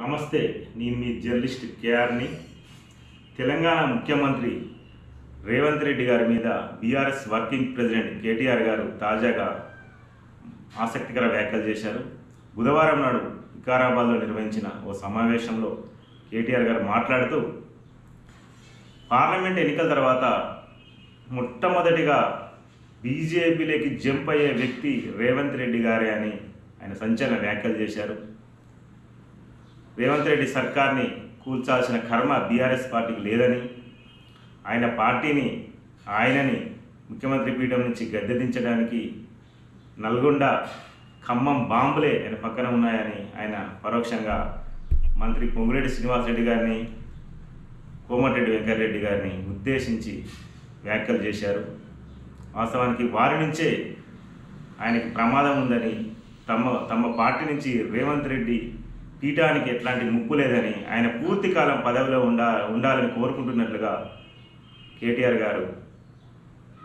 నమస్తే, నేను మీ జర్నలిస్ట్ కేఆర్ని. తెలంగాణ ముఖ్యమంత్రి రేవంత్ రెడ్డి గారి మీద బీఆర్ఎస్ వర్కింగ్ ప్రెసిడెంట్ కేటీఆర్ గారు తాజాగా ఆసక్తికర వ్యాఖ్యలు చేశారు. బుధవారం నాడు వికారాబాద్లో నిర్వహించిన ఓ సమావేశంలో కేటీఆర్ గారు మాట్లాడుతూ, పార్లమెంట్ ఎన్నికల తర్వాత మొట్టమొదటిగా బీజేపీలోకి జంప్ అయ్యే వ్యక్తి రేవంత్ రెడ్డి గారే అని ఆయన సంచలన వ్యాఖ్యలు చేశారు. రేవంత్ రెడ్డి సర్కార్ని కూల్చాల్సిన కర్మ బీఆర్ఎస్ పార్టీకి లేదని, ఆయనని ముఖ్యమంత్రి పీఠం నుంచి గద్దెదించడానికి నల్గొండ, ఖమ్మం బాంబులే ఆయన పక్కన ఉన్నాయని ఆయన పరోక్షంగా మంత్రి పొంగులేటి శ్రీనివాసరెడ్డి గారిని, కోమటిరెడ్డి వెంకటరెడ్డి గారిని ఉద్దేశించి వ్యాఖ్యలు చేశారు. వాస్తవానికి వారి నుంచే ఆయనకి ప్రమాదం ఉందని, తమ పార్టీ నుంచి రేవంత్ రెడ్డి పీఠానికి ఎట్లాంటి ముప్పు లేదని, ఆయన పూర్తి కాలం పదవిలో ఉండాలని కోరుకుంటున్నట్లుగా కేటీఆర్ గారు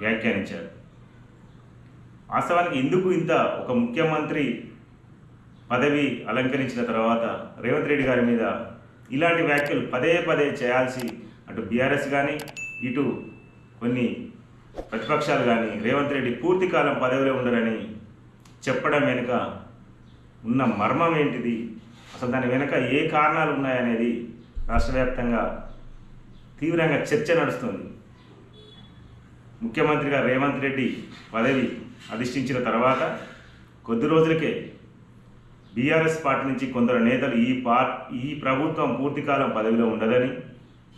వ్యాఖ్యానించారు. వాస్తవానికి ఎందుకు ఒక ముఖ్యమంత్రి పదవి అలంకరించిన తర్వాత రేవంత్ రెడ్డి గారి మీద ఇలాంటి వ్యాఖ్యలు పదే పదే చేయాల్సి, అటు బీఆర్ఎస్ కానీ ఇటు కొన్ని ప్రతిపక్షాలు కానీ రేవంత్ రెడ్డి పూర్తి కాలం పదవిలో ఉండరని చెప్పడం వెనుక ఉన్న మర్మం ఏంటిది, అసలు దాని వెనుక ఏ కారణాలు ఉన్నాయనేది రాష్ట్ర వ్యాప్తంగా తీవ్రంగా చర్చ నడుస్తుంది. ముఖ్యమంత్రిగా రేవంత్ రెడ్డి పదవి అధిష్ఠించిన తర్వాత కొద్ది రోజులకే బీఆర్ఎస్ పార్టీ నుంచి కొందరు నేతలు ఈ ప్రభుత్వం పూర్తికాలం పదవిలో ఉండదని,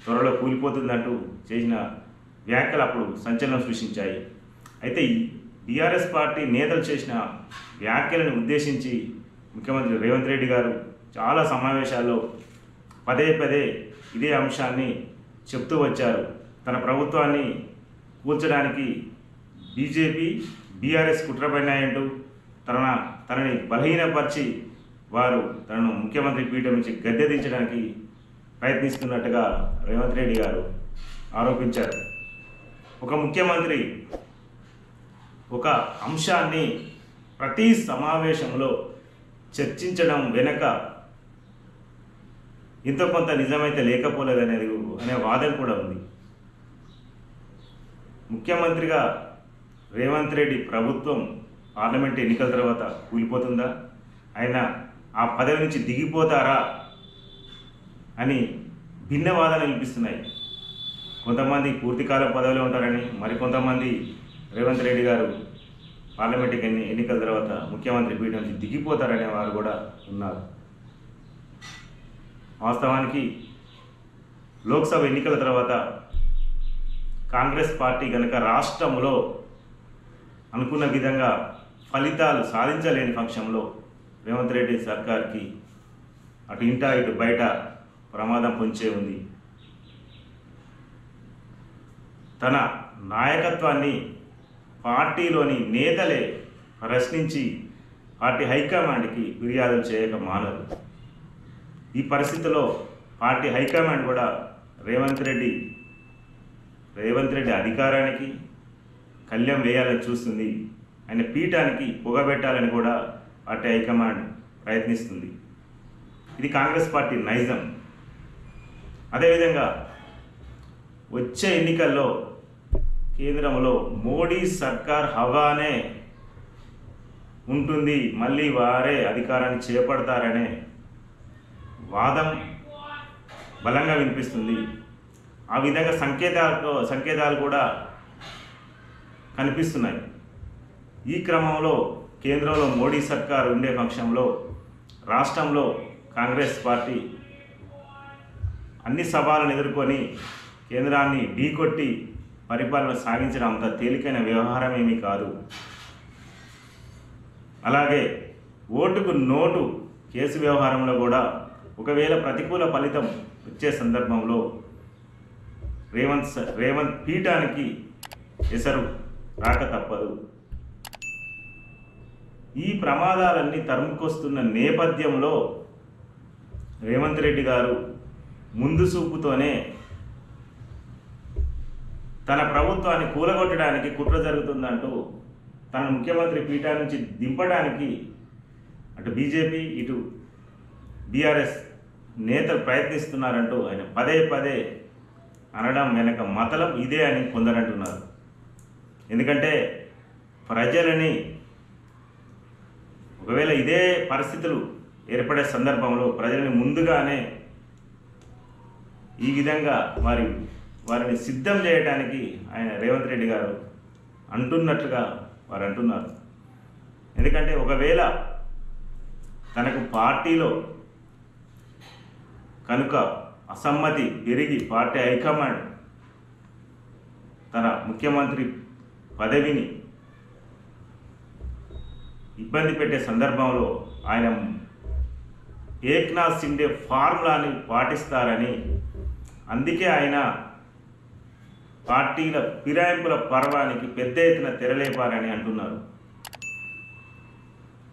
త్వరలో కూలిపోతుందంటూ చేసిన వ్యాఖ్యలు అప్పుడు సంచలనం సృష్టించాయి. అయితే బీఆర్ఎస్ పార్టీ నేతలు చేసిన వ్యాఖ్యలను ఉద్దేశించి ముఖ్యమంత్రి రేవంత్ రెడ్డి గారు చాలా సమావేశాల్లో పదే పదే ఇదే అంశాన్ని చెప్తూ వచ్చారు. తన ప్రభుత్వాన్ని కూల్చడానికి బీజేపీ, బీఆర్ఎస్ కుట్రపడినాయంటూ తనని బలహీనపరిచి వారు తనను ముఖ్యమంత్రి పీఠం నుంచి గద్దెదించడానికి ప్రయత్నిస్తున్నట్టుగా రేవంత్ రెడ్డి గారు ఆరోపించారు. ఒక ముఖ్యమంత్రి ఒక అంశాన్ని ప్రతి సమావేశంలో చర్చించడం వెనక ఇంత కొంత నిజమైతే అనే వాదన కూడా ఉంది. ముఖ్యమంత్రిగా రేవంత్ రెడ్డి ప్రభుత్వం పార్లమెంట్ ఎన్నికల తర్వాత కూలిపోతుందా, ఆయన ఆ పదవి నుంచి దిగిపోతారా అని భిన్న వాదనలు వినిపిస్తున్నాయి. కొంతమంది పూర్తికాలం పదవిలో ఉంటారని, మరికొంతమంది రేవంత్ రెడ్డి గారు పార్లమెంట్ ఎన్నికల తర్వాత ముఖ్యమంత్రి పీఠం నుంచి దిగిపోతారనే వారు కూడా ఉన్నారు. వాస్తవానికి లోక్సభ ఎన్నికల తర్వాత కాంగ్రెస్ పార్టీ కనుక రాష్ట్రంలో అనుకున్న విధంగా ఫలితాలు సాధించలేని పక్షంలో రేవంత్ రెడ్డి సర్కార్కి అటు ఇంటా ఇటు బయట ప్రమాదం పొంచే ఉంది. తన నాయకత్వాన్ని పార్టీలోని నేతలే ప్రశ్నించి పార్టీ హైకమాండ్కి ఫిర్యాదులు చేయక మానరు. ఈ పరిస్థితిలో పార్టీ హైకమాండ్ కూడా రేవంత్ రెడ్డి అధికారానికి కళ్యం వేయాలని చూస్తుంది. ఆయన పీఠానికి పొగబెట్టాలని కూడా పార్టీ హైకమాండ్ ప్రయత్నిస్తుంది. ఇది కాంగ్రెస్ పార్టీ నైజం. అదేవిధంగా వచ్చే ఎన్నికల్లో కేంద్రంలో మోడీ సర్కార్ హవానే ఉంటుంది, మళ్ళీ వారే అధికారాన్ని చేపడతారనే వాదం బలంగా వినిపిస్తుంది. ఆ విధంగా సంకేతాలు కూడా కనిపిస్తున్నాయి. ఈ క్రమంలో కేంద్రంలో మోడీ సర్కార్ ఉండే పక్షంలో రాష్ట్రంలో కాంగ్రెస్ పార్టీ అన్ని సవాళ్ళను ఎదుర్కొని కేంద్రాన్ని ఢీకొట్టి పరిపాలన సాగించడం అంత తేలికైన వ్యవహారం ఏమీ కాదు. అలాగే ఓటుకు నోటు కేసు వ్యవహారంలో కూడా ఒకవేళ ప్రతికూల ఫలితం వచ్చే సందర్భంలో రేవంత్ పీఠానికి ఎసరు రాక తప్పదు. ఈ ప్రమాదాలన్నీ తరుముకొస్తున్న నేపథ్యంలో రేవంత్ రెడ్డి గారు ముందు చూపుతోనే తన ప్రభుత్వాన్ని కూలగొట్టడానికి కుట్ర జరుగుతుందంటూ తన ముఖ్యమంత్రి పీఠా నుంచి దింపడానికి అటు బీజేపీ ఇటు బీఆర్ఎస్ నేతలు ప్రయత్నిస్తున్నారంటూ ఆయన పదే పదే అనడం వెనక మతలం ఇదే అని కొందరు అంటున్నారు. ఎందుకంటే ప్రజలని ఒకవేళ ఇదే పరిస్థితులు ఏర్పడే సందర్భంలో ప్రజల్ని ముందుగానే ఈ విధంగా వారిని సిద్ధం చేయడానికి ఆయన రేవంత్ రెడ్డి గారు అంటున్నట్లుగా వారు అంటున్నారు. ఎందుకంటే ఒకవేళ తనకు పార్టీలో కనుక అసమ్మతి పెరిగి పార్టీ హైకమాండ్ తన ముఖ్యమంత్రి పదవిని ఇబ్బంది పెట్టే సందర్భంలో ఆయన ఏక్నాథ్ షిండే ఫార్ములాని పాటిస్తారని, అందుకే ఆయన పార్టీల ఫిరాయింపుల పర్వానికి పెద్ద ఎత్తున తెరలేపారని అంటున్నారు.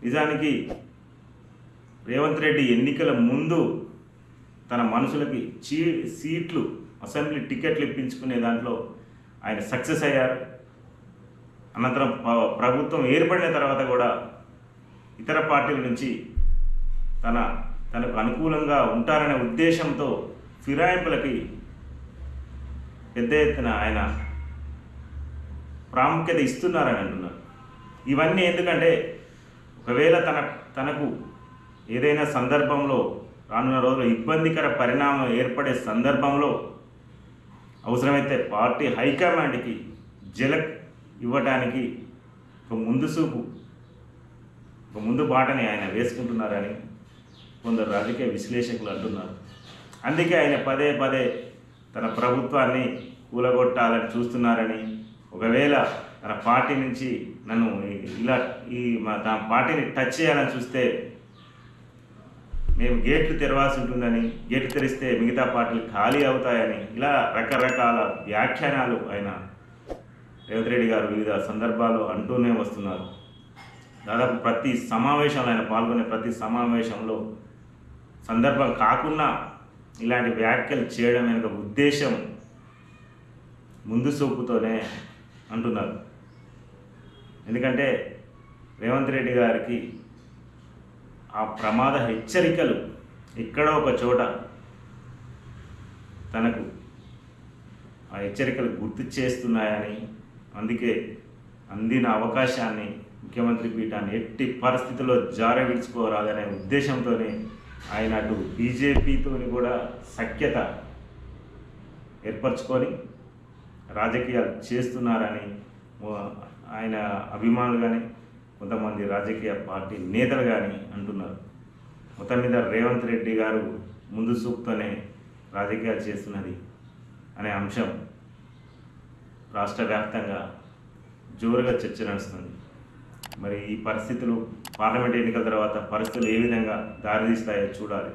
నిజానికి రేవంత్ రెడ్డి ఎన్నికల ముందు తన మనుషులకి సీట్లు అసెంబ్లీ టికెట్లు ఇప్పించుకునే దాంట్లో ఆయన సక్సెస్ అయ్యారు. అనంతరం ప్రభుత్వం ఏర్పడిన తర్వాత కూడా ఇతర పార్టీల నుంచి తనకు అనుకూలంగా ఉంటారనే ఉద్దేశంతో ఫిరాయింపులకి పెద్ద ఎత్తున ఆయన ప్రాముఖ్యత ఇస్తున్నారని అంటున్నారు. ఇవన్నీ ఎందుకంటే ఒకవేళ తనకు ఏదైనా సందర్భంలో రానున్న రోజుల్లో ఇబ్బందికర పరిణామం ఏర్పడే సందర్భంలో అవసరమైతే పార్టీ హైకమాండ్కి జలక్ ఇవ్వడానికి ఒక ముందు బాటని ఆయన వేసుకుంటున్నారని కొందరు రాజకీయ విశ్లేషకులు అంటున్నారు. అందుకే ఆయన పదే పదే తన ప్రభుత్వాన్ని కూలగొట్టాలని చూస్తున్నారని, ఒకవేళ తన పార్టీ నుంచి నన్ను తన పార్టీని టచ్ చేయాలని చూస్తే మేము గేట్లు తెరవాల్సి ఉంటుందని, గేట్లు తెరిస్తే మిగతా పార్టీలు ఖాళీ అవుతాయని, ఇలా రకరకాల వ్యాఖ్యానాలు ఆయన రేవంత్ రెడ్డి గారు వివిధ సందర్భాల్లో అంటూనే వస్తున్నారు. దాదాపు ప్రతి సమావేశంలో ఆయన పాల్గొనే ప్రతి సమావేశంలో సందర్భం కాకుండా ఇలాంటి వ్యాఖ్యలు చేయడం వెనుక ఉద్దేశం ముందు చూపుతోనే అంటున్నారు. ఎందుకంటే రేవంత్ రెడ్డి గారికి ఆ ప్రమాద హెచ్చరికలు ఎక్కడో ఒక చోట తనకు ఆ హెచ్చరికలు గుర్తు చేస్తున్నాయని, అందుకే అందిన అవకాశాన్ని ముఖ్యమంత్రి పీఠాన్ని ఎట్టి పరిస్థితుల్లో జారవిడ్చుకోరాదనే ఉద్దేశంతోనే ఆయన అటు బీజేపీతో కూడా సఖ్యత ఏర్పరచుకొని రాజకీయాలు చేస్తున్నారని ఆయన అభిమానులు కానీ కొంతమంది రాజకీయ పార్టీ నేతలు కానీ అంటున్నారు. మొత్తం మీద రేవంత్ రెడ్డి గారు ముందు చూపుతోనే రాజకీయాలు చేస్తున్నది అనే అంశం రాష్ట్ర వ్యాప్తంగా జోరుగా చర్చ నడుస్తుంది. మరి ఈ పరిస్థితులు పార్లమెంట్ ఎన్నికల తర్వాత పరిస్థితులు ఏ విధంగా దారితీస్తాయో చూడాలి.